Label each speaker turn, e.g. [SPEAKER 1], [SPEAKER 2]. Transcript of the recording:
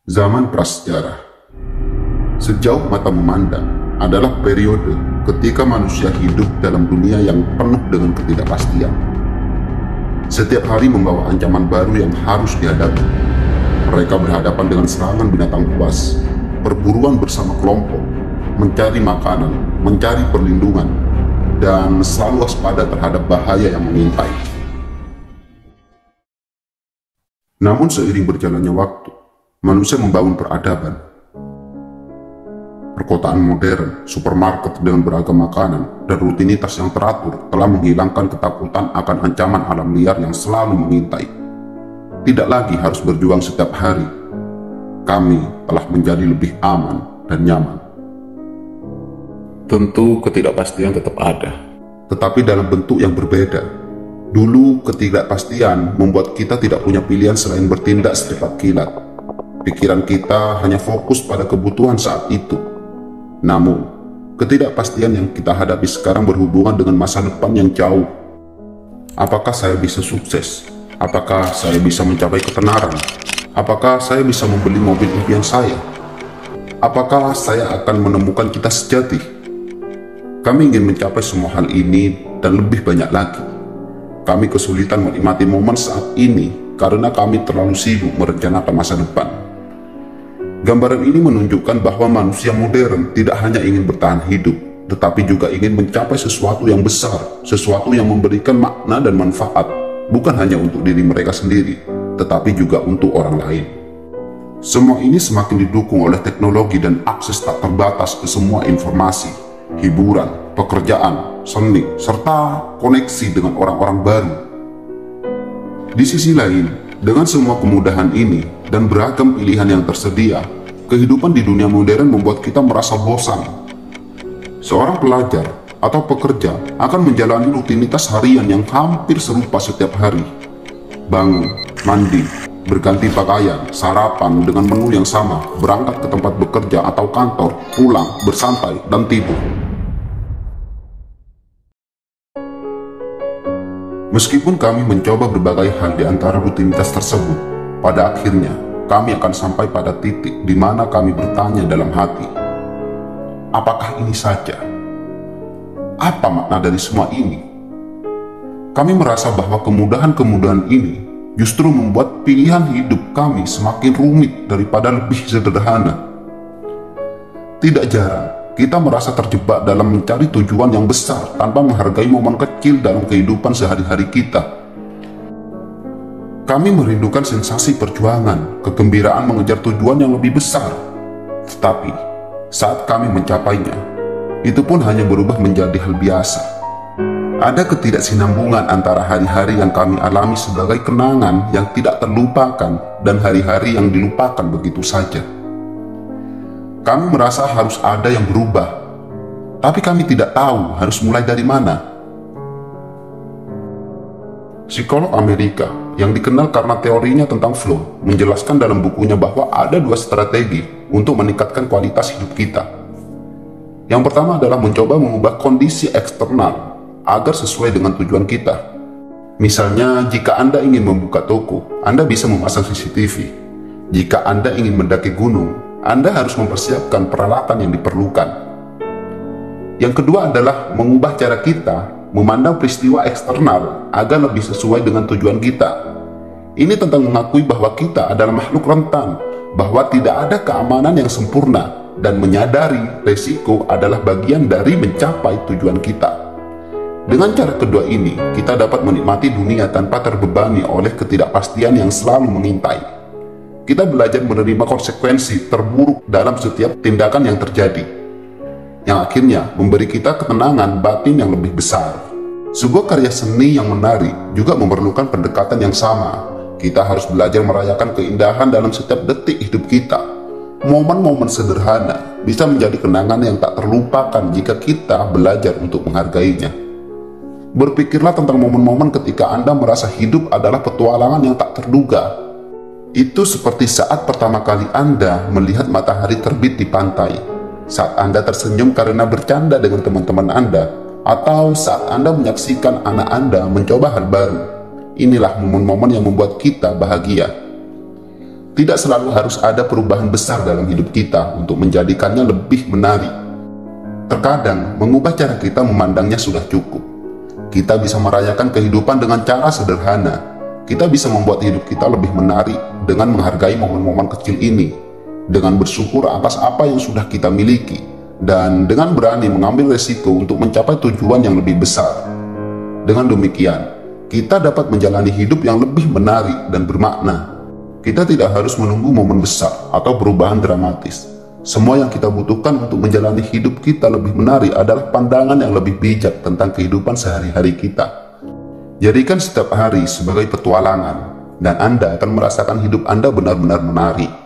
[SPEAKER 1] Zaman prasejarah. Sejauh mata memandang adalah periode ketika manusia hidup dalam dunia yang penuh dengan ketidakpastian. Setiap hari membawa ancaman baru yang harus dihadapi. Mereka berhadapan dengan serangan binatang buas, perburuan bersama kelompok, mencari makanan, mencari perlindungan, dan selalu waspada terhadap bahaya yang mengintai. Namun seiring berjalannya waktu, manusia membangun peradaban. Perkotaan modern, supermarket dengan beragam makanan, dan rutinitas yang teratur telah menghilangkan ketakutan akan ancaman alam liar yang selalu mengintai. Tidak lagi harus berjuang setiap hari. Kami telah menjadi lebih aman dan nyaman.
[SPEAKER 2] Tentu ketidakpastian tetap ada,
[SPEAKER 1] tetapi dalam bentuk yang berbeda. Dulu ketidakpastian membuat kita tidak punya pilihan selain bertindak secepat kilat. Pikiran kita hanya fokus pada kebutuhan saat itu. Namun, ketidakpastian yang kita hadapi sekarang berhubungan dengan masa depan yang jauh. Apakah saya bisa sukses? Apakah saya bisa mencapai ketenaran? Apakah saya bisa membeli mobil impian saya? Apakah saya akan menemukan cita sejati? Kami ingin mencapai semua hal ini dan lebih banyak lagi. Kami kesulitan menikmati momen saat ini karena kami terlalu sibuk merencanakan masa depan. Gambaran ini menunjukkan bahwa manusia modern tidak hanya ingin bertahan hidup, tetapi juga ingin mencapai sesuatu yang besar, sesuatu yang memberikan makna dan manfaat, bukan hanya untuk diri mereka sendiri, tetapi juga untuk orang lain. Semua ini semakin didukung oleh teknologi dan akses tak terbatas ke semua informasi, hiburan, pekerjaan, seni, serta koneksi dengan orang-orang baru. Di sisi lain, dengan semua kemudahan ini dan beragam pilihan yang tersedia, kehidupan di dunia modern membuat kita merasa bosan. Seorang pelajar atau pekerja akan menjalani rutinitas harian yang hampir serupa setiap hari. Bangun, mandi, berganti pakaian, sarapan dengan menu yang sama, berangkat ke tempat bekerja atau kantor, pulang, bersantai, dan tidur. Meskipun kami mencoba berbagai hal di antara rutinitas tersebut, pada akhirnya kami akan sampai pada titik di mana kami bertanya dalam hati, apakah ini saja? Apa makna dari semua ini? Kami merasa bahwa kemudahan-kemudahan ini justru membuat pilihan hidup kami semakin rumit daripada lebih sederhana. Tidak jarang kita merasa terjebak dalam mencari tujuan yang besar tanpa menghargai momen kecil dalam kehidupan sehari-hari kita. Kami merindukan sensasi perjuangan, kegembiraan mengejar tujuan yang lebih besar. Tetapi, saat kami mencapainya, itu pun hanya berubah menjadi hal biasa. Ada ketidaksinambungan antara hari-hari yang kami alami sebagai kenangan yang tidak terlupakan dan hari-hari yang dilupakan begitu saja. Kami merasa harus ada yang berubah, tapi kami tidak tahu harus mulai dari mana. Psikolog Amerika yang dikenal karena teorinya tentang flow menjelaskan dalam bukunya bahwa ada dua strategi untuk meningkatkan kualitas hidup kita. Yang pertama adalah mencoba mengubah kondisi eksternal agar sesuai dengan tujuan kita. Misalnya, jika Anda ingin membuka toko, Anda bisa memasang CCTV. Jika Anda ingin mendaki gunung, Anda harus mempersiapkan peralatan yang diperlukan. Yang kedua adalah mengubah cara kita memandang peristiwa eksternal agar lebih sesuai dengan tujuan kita. Ini tentang mengakui bahwa kita adalah makhluk rentan, bahwa tidak ada keamanan yang sempurna, dan menyadari resiko adalah bagian dari mencapai tujuan kita. Dengan cara kedua ini, kita dapat menikmati dunia tanpa terbebani oleh ketidakpastian yang selalu mengintai. Kita belajar menerima konsekuensi terburuk dalam setiap tindakan yang terjadi, yang akhirnya memberi kita ketenangan batin yang lebih besar. Sebuah karya seni yang menarik juga memerlukan pendekatan yang sama. Kita harus belajar merayakan keindahan dalam setiap detik hidup kita. Momen-momen sederhana bisa menjadi kenangan yang tak terlupakan jika kita belajar untuk menghargainya. Berpikirlah tentang momen-momen ketika Anda merasa hidup adalah petualangan yang tak terduga. Itu seperti saat pertama kali Anda melihat matahari terbit di pantai, saat Anda tersenyum karena bercanda dengan teman-teman Anda, atau saat Anda menyaksikan anak Anda mencoba hal baru. Inilah momen-momen yang membuat kita bahagia. Tidak selalu harus ada perubahan besar dalam hidup kita untuk menjadikannya lebih menarik. Terkadang, mengubah cara kita memandangnya sudah cukup. Kita bisa merayakan kehidupan dengan cara sederhana. Kita bisa membuat hidup kita lebih menarik dengan menghargai momen-momen kecil ini, dengan bersyukur atas apa yang sudah kita miliki, dan dengan berani mengambil resiko untuk mencapai tujuan yang lebih besar. Dengan demikian, kita dapat menjalani hidup yang lebih menarik dan bermakna. Kita tidak harus menunggu momen besar atau perubahan dramatis. Semua yang kita butuhkan untuk menjalani hidup kita lebih menarik adalah pandangan yang lebih bijak tentang kehidupan sehari-hari kita. Jadikan setiap hari sebagai petualangan, dan Anda akan merasakan hidup Anda benar-benar menarik.